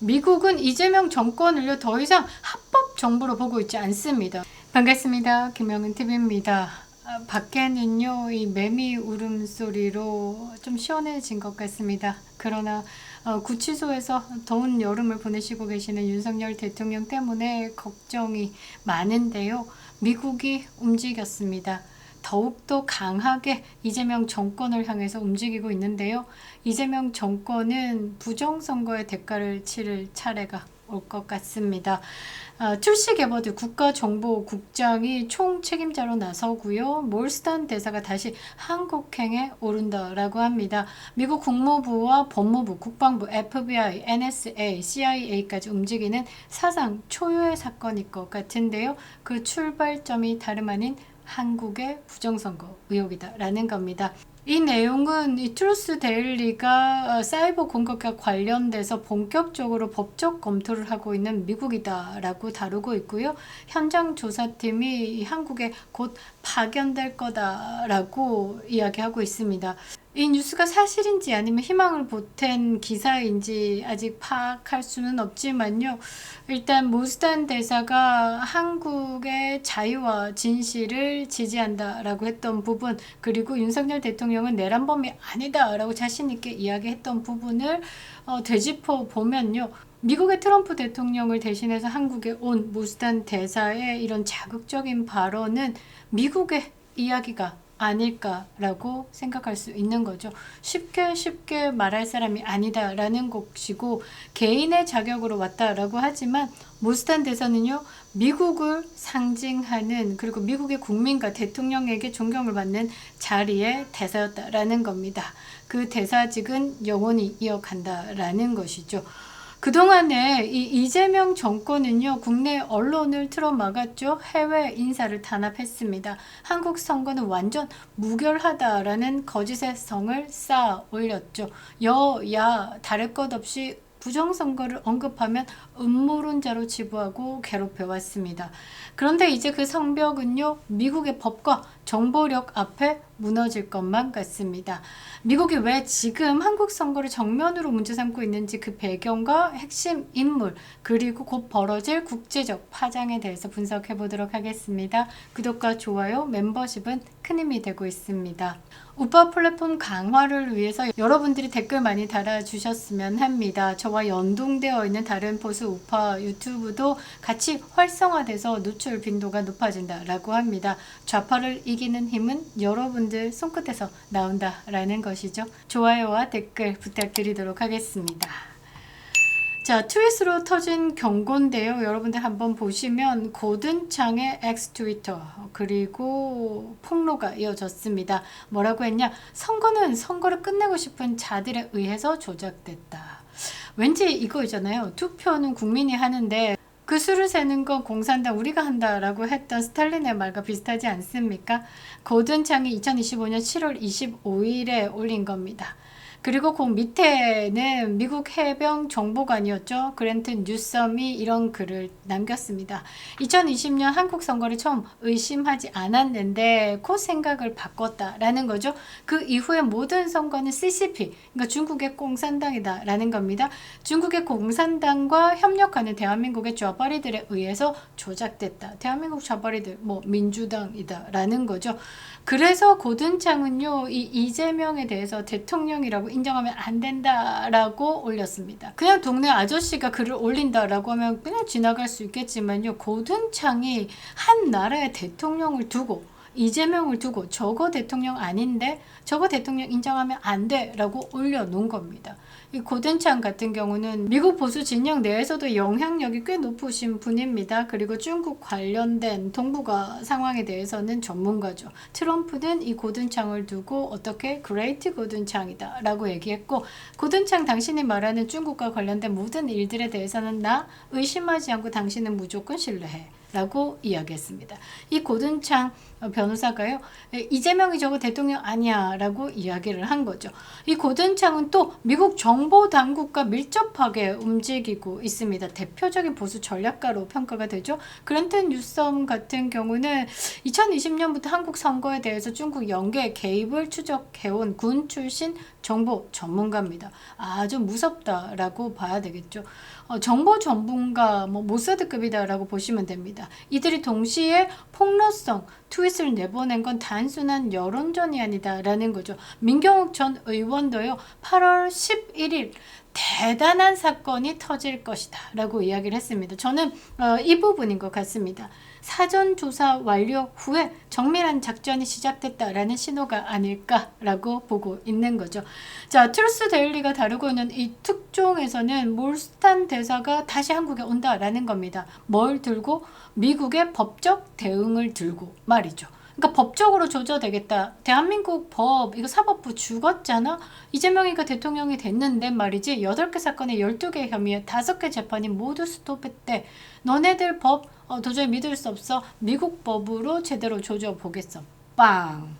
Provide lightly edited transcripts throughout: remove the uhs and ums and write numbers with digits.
미국은 이재명 정권을요 더 이상 합법 정부로 보고 있지 않습니다. 반갑습니다. 김영은 TV입니다. 밖에는요 이 매미 울음소리로 좀 시원해진 것 같습니다. 그러나 구치소에서 더운 여름을 보내시고 계시는 윤석열 대통령 때문에 걱정이 많은데요. 미국이 움직였습니다. 더욱더 강하게 이재명 정권을 향해서 움직이고 있는데요. 이재명 정권은 부정선거의 대가를 치를 차례가 올 것 같습니다. 출시 개버드 국가정보국장이 총책임자로 나서고요. 몰스턴 대사가 다시 한국행에 오른다라고 합니다. 미국 국무부와 법무부, 국방부, FBI, NSA, CIA까지 움직이는 사상 초유의 사건일 것 같은데요. 그 출발점이 다름 아닌 한국의 부정선거 의혹이다라는 겁니다. 이 내용은 이 트루스 데일리가 사이버 공격과 관련돼서 본격적으로 법적 검토를 하고 있는 미국이다라고 다루고 있고요. 현장 조사팀이 한국에 곧 파견될 거다라고 이야기하고 있습니다. 이 뉴스가 사실인지 아니면 희망을 보탠 기사인지 아직 파악할 수는 없지만요. 일단 모스탄 대사가 한국의 자유와 진실을 지지한다라고 했던 부분, 그리고 윤석열 대통령은 내란범이 아니다라고 자신 있게 이야기했던 부분을 되짚어 보면요. 미국의 트럼프 대통령을 대신해서 한국에 온 모스탄 대사의 이런 자극적인 발언은 미국의 이야기가 아닐까라고 생각할 수 있는 거죠. 쉽게 말할 사람이 아니다라는 것이고 개인의 자격으로 왔다라고 하지만 모스탄 대사는요. 미국을 상징하는, 그리고 미국의 국민과 대통령에게 존경을 받는 자리의 대사였다라는 겁니다. 그 대사직은 영원히 이어간다라는 것이죠. 그동안에 이 이재명 정권은요, 국내 언론을 틀어막았죠. 해외 인사를 단합했습니다. 한국 선거는 완전 무결하다라는 거짓의 성을 쌓아 올렸죠. 여야 다를 것 없이 부정선거를 언급하면 음모론자로 치부하고 괴롭혀왔습니다. 그런데 이제 그 성벽은요, 미국의 법과 정보력 앞에 무너질 것만 같습니다. 미국이 왜 지금 한국 선거를 정면으로 문제 삼고 있는지 그 배경과 핵심 인물, 그리고 곧 벌어질 국제적 파장에 대해서 분석해 보도록 하겠습니다. 구독과 좋아요, 멤버십은 큰 힘이 되고 있습니다. 우파 플랫폼 강화를 위해서 여러분들이 댓글 많이 달아주셨으면 합니다. 저와 연동되어 있는 다른 보수 우파 유튜브도 같이 활성화돼서 노출 빈도가 높아진다라고 합니다. 좌파를 이기는 힘은 여러분들 손끝에서 나온다라는 것이죠. 좋아요와 댓글 부탁드리도록 하겠습니다. 자, 트윗으로 터진 경고인데요. 여러분들 한번 보시면 고든창의 X 트위터, 그리고 폭로가 이어졌습니다. 뭐라고 했냐? 선거는 선거를 끝내고 싶은 자들에 의해서 조작됐다. 왠지 이거잖아요. 투표는 국민이 하는데 그 수를 세는 건 공산당 우리가 한다라고 했던 스탈린의 말과 비슷하지 않습니까? 고든창이 2025년 7월 25일에 올린 겁니다. 그리고 그 밑에는 미국 해병 정보관이었죠. 그랜트 뉴섬이 이런 글을 남겼습니다. 2020년 한국 선거를 처음 의심하지 않았는데 그 생각을 바꿨다라는 거죠. 그 이후에 모든 선거는 CCP, 그러니까 중국의 공산당이다라는 겁니다. 중국의 공산당과 협력하는 대한민국의 좌파리들에 의해서 조작됐다. 대한민국 좌파리들, 민주당이다라는 거죠. 그래서 고든창은요, 이 이재명에 대해서 대통령이라고 인정하면 안 된다라고 올렸습니다. 그냥 동네 아저씨가 글을 올린다라고 하면 그냥 지나갈 수 있겠지만요, 고든창이 한 나라의 대통령을 두고 이재명을 두고 저거 대통령 아닌데 저거 대통령 인정하면 안 돼라고 올려놓은 겁니다. 이 고든창 같은 경우는 미국 보수 진영 내에서도 영향력이 꽤 높으신 분입니다. 그리고 중국 관련된 동북아 상황에 대해서는 전문가죠. 트럼프는 이 고든창을 두고 어떻게 그레이트 고든창이다 라고 얘기했고, 고든창 당신이 말하는 중국과 관련된 모든 일들에 대해서는 나 의심하지 않고 당신은 무조건 신뢰해 라고 이야기했습니다. 이 고든창 변호사가요. 이재명이 저거 대통령 아니야 라고 이야기를 한 거죠. 이 고든창은 또 미국 정보 당국과 밀접하게 움직이고 있습니다. 대표적인 보수 전략가로 평가가 되죠. 그랜트 뉴섬 같은 경우는 2020년부터 한국 선거에 대해서 중국 연계 개입을 추적해온 군 출신 정보 전문가입니다. 아주 무섭다라고 봐야 되겠죠. 정보 전문가 모사드급이다라고 보시면 됩니다. 이들이 동시에 폭로성 트윗을 내보낸 건 단순한 여론전이 아니다라는 거죠. 민경욱 전 의원도요. 8월 11일 대단한 사건이 터질 것이다 라고 이야기를 했습니다. 저는 이 부분인 것 같습니다. 사전 조사 완료 후에 정밀한 작전이 시작됐다라는 신호가 아닐까라고 보고 있는 거죠. 자, 트루스 데일리가 다루고 있는 이 특종에서는 몰스탄 대사가 다시 한국에 온다라는 겁니다. 뭘 들고? 미국의 법적 대응을 들고 말이죠. 그러니까 법적으로 조져되겠다. 대한민국 법, 이거 사법부 죽었잖아? 이재명이가 대통령이 됐는데 말이지 8개 사건에 12개 혐의에 5개 재판이 모두 스톱했대. 너네들 법 도저히 믿을 수 없어. 미국 법으로 제대로 조져보겠어. 빵!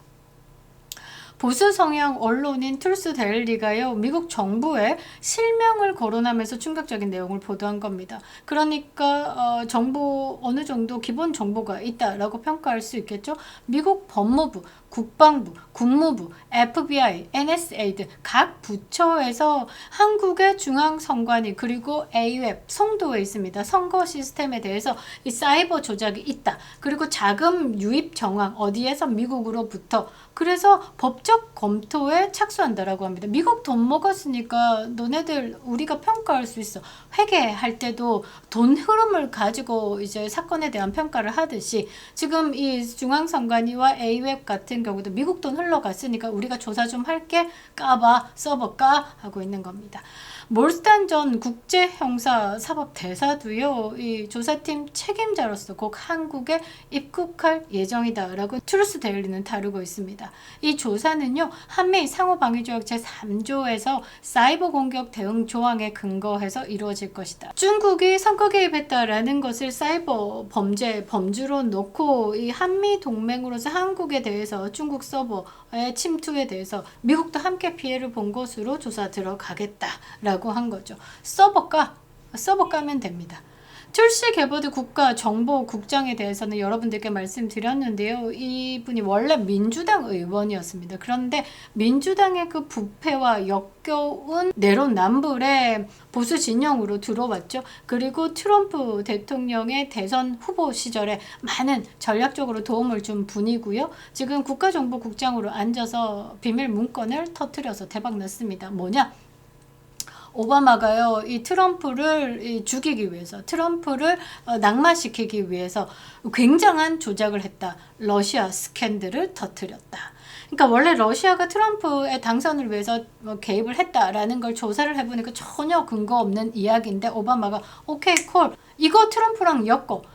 보수 성향 언론인 트루스 데일리가요. 미국 정부에 실명을 거론하면서 충격적인 내용을 보도한 겁니다. 그러니까 정보 어느 정도 기본 정보가 있다라고 평가할 수 있겠죠. 미국 법무부, 국방부, 국무부, FBI, NSA 등 각 부처에서 한국의 중앙선관위 그리고 AWEB 송도에 있습니다. 선거 시스템에 대해서 이 사이버 조작이 있다. 그리고 자금 유입 정황 어디에서 미국으로부터 그래서 법적 검토에 착수한다라고 합니다. 미국 돈 먹었으니까 너네들 우리가 평가할 수 있어. 회계할 때도 돈 흐름을 가지고 이제 사건에 대한 평가를 하듯이 지금 이 중앙선관위와 AWEB 같은 경우도 미국 돈 흘러갔으니까 우리가 조사 좀 할게 까봐 써볼까 하고 있는 겁니다. 몰스탄 전 국제형사사법대사도요. 이 조사팀 책임자로서 곧 한국에 입국할 예정이다라고 트루스 데일리는 다루고 있습니다. 이 조사는요. 한미 상호방위조약 제3조에서 사이버 공격 대응 조항에 근거해서 이루어질 것이다. 중국이 선거 개입했다라는 것을 사이버 범죄 범주로 놓고 이 한미 동맹으로서 한국에 대해서 중국 서버의 침투에 대해서 미국도 함께 피해를 본 것으로 조사 들어가겠다라고 한 거죠. 서버 까면 됩니다. 출시 개보드 국가정보국장에 대해서는 여러분들께 말씀드렸는데요. 이분이 원래 민주당 의원이었습니다. 그런데 민주당의 그 부패와 역겨운 내로남불의 보수 진영으로 들어왔죠. 그리고 트럼프 대통령의 대선 후보 시절에 많은 전략적으로 도움을 준 분이고요. 지금 국가정보국장으로 앉아서 비밀 문건을 터뜨려서 대박났습니다. 뭐냐? 오바마가요, 이 트럼프를 죽이기 위해서, 트럼프를 낙마시키기 위해서 굉장한 조작을 했다. 러시아 스캔들을 터뜨렸다. 그러니까 원래 러시아가 트럼프의 당선을 위해서 개입을 했다라는 걸 조사를 해보니까 전혀 근거 없는 이야기인데 오바마가 오케이 콜 이거 트럼프랑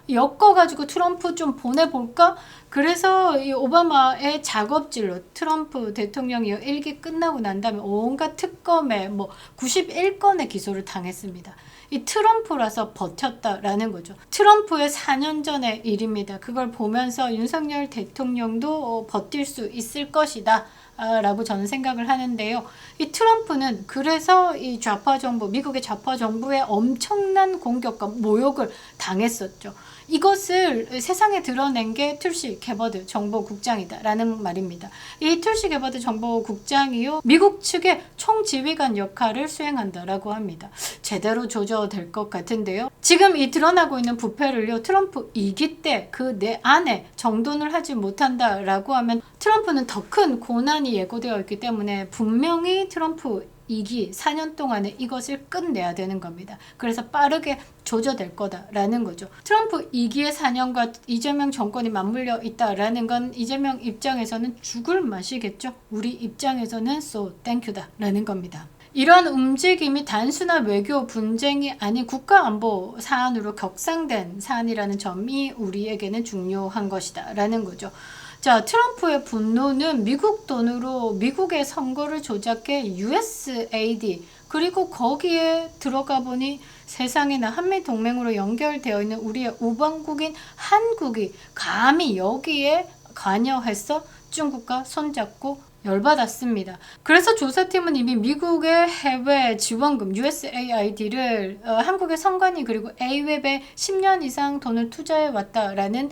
엮어가지고 트럼프 좀 보내볼까? 그래서 이 오바마의 작업질로 트럼프 대통령이 일기 끝나고 난 다음에 온갖 특검에 91건의 기소를 당했습니다. 이 트럼프라서 버텼다라는 거죠. 트럼프의 4년 전의 일입니다. 그걸 보면서 윤석열 대통령도 버틸 수 있을 것이다. 라고 저는 생각을 하는데요. 이 트럼프는 그래서 이 좌파 정부, 미국의 좌파 정부에 엄청난 공격과 모욕을 당했었죠. 이것을 세상에 드러낸 게 툴시 게버드 정보국장이다라는 말입니다. 이 툴시 게버드 정보국장이요. 미국 측의 총지휘관 역할을 수행한다라고 합니다. 제대로 조져될 것 같은데요. 지금 이 드러나고 있는 부패를요. 트럼프 2기 때 그 내 안에 정돈을 하지 못한다라고 하면 트럼프는 더 큰 고난이 예고되어 있기 때문에 분명히 트럼프 2기 4년 동안에 이것을 끝내야 되는 겁니다. 그래서 빠르게 조져될 거다라는 거죠. 트럼프 2기의 4년과 이재명 정권이 맞물려 있다라는 건 이재명 입장에서는 죽을 맛이겠죠. 우리 입장에서는 so 땡큐다라는 겁니다. 이런 움직임이 단순한 외교 분쟁이 아닌 국가안보 사안으로 격상된 사안이라는 점이 우리에게는 중요한 것이다 라는 거죠. 자, 트럼프의 분노는 미국 돈으로 미국의 선거를 조작해 USAID 그리고 거기에 들어가 보니 세상에나 한미동맹으로 연결되어 있는 우리의 우방국인 한국이 감히 여기에 관여해서 중국과 손잡고 열받았습니다. 그래서 조사팀은 이미 미국의 해외 지원금 USAID를 한국의 선관위 그리고 A웹에 10년 이상 돈을 투자해 왔다라는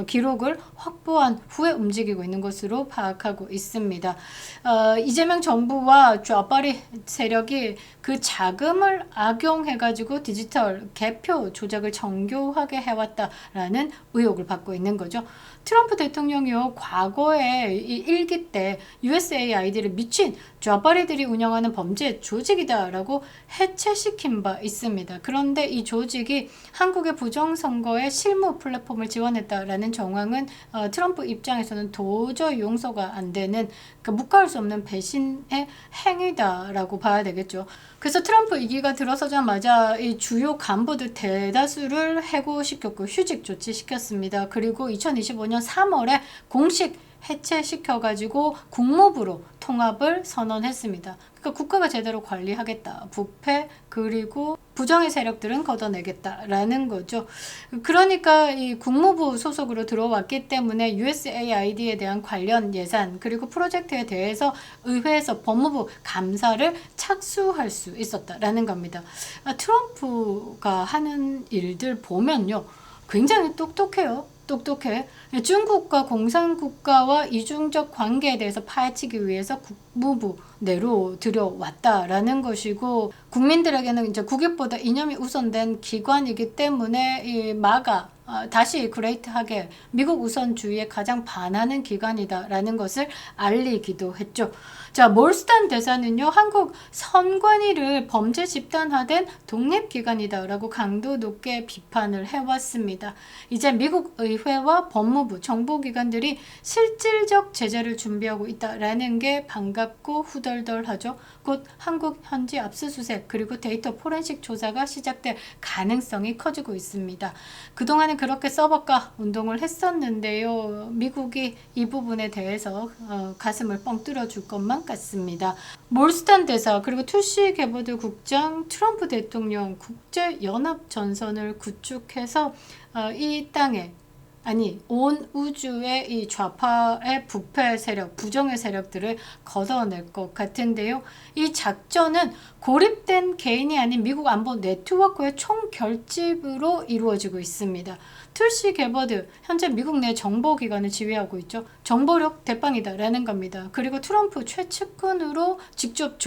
기록을 확보한 후에 움직이고 있는 것으로 파악하고 있습니다. 이재명 정부와 좌파리 세력이 그 자금을 악용해가지고 디지털 개표 조작을 정교하게 해왔다라는 의혹을 받고 있는 거죠. 트럼프 대통령이요, 과거에 이 일기 때 USAID를 미친 좌파리들이 운영하는 범죄 조직이다라고 해체시킨 바 있습니다. 그런데 이 조직이 한국의 부정선거의 실무 플랫폼을 지원했다라는 정황은 트럼프 입장에서는 도저히 용서가 안 되는, 그러니까 묵과할 수 없는 배신의 행위다라고 봐야 되겠죠. 그래서 트럼프 2기가 들어서자마자 이 주요 간부들 대다수를 해고시켰고 휴직 조치시켰습니다. 그리고 2025년 3월에 공식 해체시켜가지고 국무부로 통합을 선언했습니다. 그러니까 국가가 제대로 관리하겠다. 부패 그리고 부정의 세력들은 걷어내겠다라는 거죠. 그러니까 이 국무부 소속으로 들어왔기 때문에 USAID에 대한 관련 예산 그리고 프로젝트에 대해서 의회에서 법무부 감사를 착수할 수 있었다라는 겁니다. 트럼프가 하는 일들 보면요, 굉장히 똑똑해. 중국과 공산국가와 이중적 관계에 대해서 파헤치기 위해서 국무부 내로 들여왔다라는 것이고, 국민들에게는 이제 국익보다 이념이 우선된 기관이기 때문에 이 마가 다시 그레이트하게 미국 우선주의에 가장 반하는 기관이다라는 것을 알리기도 했죠. 자, 몰스탄 대사는요, 한국 선관위를 범죄 집단화된 독립기관이다라고 강도 높게 비판을 해왔습니다. 이제 미국 의회와 법무부, 정보기관들이 실질적 제재를 준비하고 있다라는 게 반갑고 후덜덜하죠. 곧 한국 현지 압수수색 그리고 데이터 포렌식 조사가 시작될 가능성이 커지고 있습니다. 그동안은 그렇게 써볼까 운동을 했었는데요, 미국이 이 부분에 대해서 가슴을 뻥 뚫어줄 것만 같습니다. 몰스탄 대사 그리고 툴시 게버드 국장, 트럼프 대통령 국제연합전선을 구축해서 이 땅에, 아니 온 우주의 이 좌파의 부패 세력, 부정의 세력들을 걷어낼 것 같은데요. 이 작전은 고립된 개인이 아닌 미국 안보 네트워크의 총결집으로 이루어지고 있습니다. 툴시 게버드 현재 미국 내 정보기관을 지휘하고 있죠. 정보력 대빵이다라는 겁니다. 그리고 트럼프 최측근으로 직접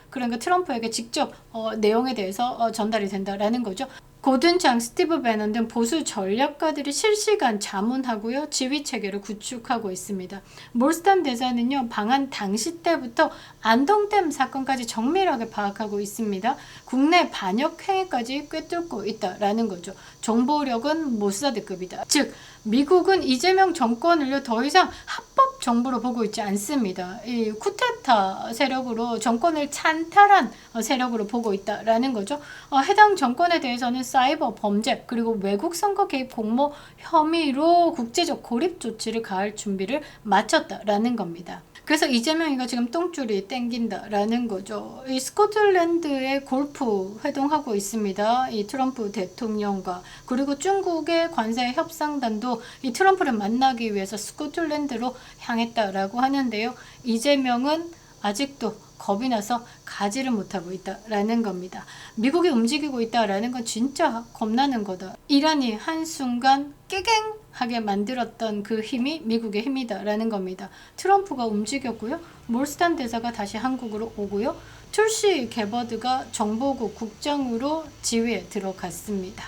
그러니까 트럼프에게 직접 내용에 대해서 전달이 된다라는 거죠. 고든 장, 스티브 배넌 등 보수 전략가들이 실시간 자문하고요, 지휘 체계를 구축하고 있습니다. 몰스탄 대사는요, 방한 당시 때부터 안동댐 사건까지 정밀하게 파악하고 있습니다. 국내 반역 행위까지 꿰뚫고 있다라는 거죠. 정보력은 모사드급이다. 즉 미국은 이재명 정권을 더 이상 합법 정부로 보고 있지 않습니다. 이 쿠데타 세력으로 정권을 찬탈한 세력으로 보고 있다라는 거죠. 해당 정권에 대해서는 사이버 범죄 그리고 외국 선거 개입 공모 혐의로 국제적 고립 조치를 가할 준비를 마쳤다라는 겁니다. 그래서 이재명이가 지금 똥줄이 땡긴다라는 거죠. 이 스코틀랜드에 골프 회동하고 있습니다. 이 트럼프 대통령과, 그리고 중국의 관세 협상단도 이 트럼프를 만나기 위해서 스코틀랜드로 향했다라고 하는데요. 이재명은 아직도 겁이 나서 가지를 못하고 있다라는 겁니다. 미국이 움직이고 있다라는 건 진짜 겁나는 거다. 이란이 한순간 깨갱하게 만들었던 그 힘이 미국의 힘이다라는 겁니다. 트럼프가 움직였고요. 몰스탄 대사가 다시 한국으로 오고요. 툴시 게버드가 정보국 국장으로 지휘에 들어갔습니다.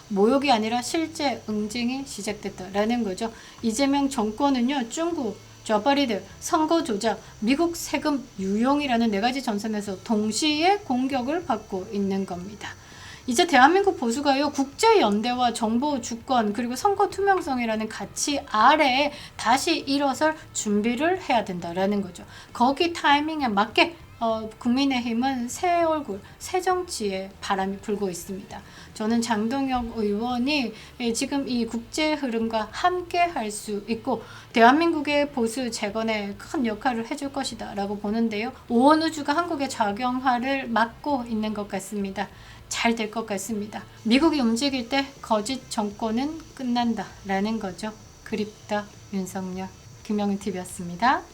모욕이 아니라 실제 응징이 시작됐다라는 거죠. 이재명 정권은요, 중국 좌파리들, 선거 조작, 미국 세금 유용이라는 4가지 전선에서 동시에 공격을 받고 있는 겁니다. 이제 대한민국 보수가요, 국제연대와 정보 주권 그리고 선거 투명성이라는 가치 아래에 다시 일어설 준비를 해야 된다라는 거죠. 거기 타이밍에 맞게 국민의힘은 새 얼굴, 새 정치의 바람이 불고 있습니다. 저는 장동혁 의원이 지금 이 국제 흐름과 함께 할 수 있고 대한민국의 보수 재건에 큰 역할을 해줄 것이다 라고 보는데요. 오원우주가 한국의 좌경화를 막고 있는 것 같습니다. 잘 될 것 같습니다. 미국이 움직일 때 거짓 정권은 끝난다 라는 거죠. 그립다 윤석열. 김영은 TV였습니다.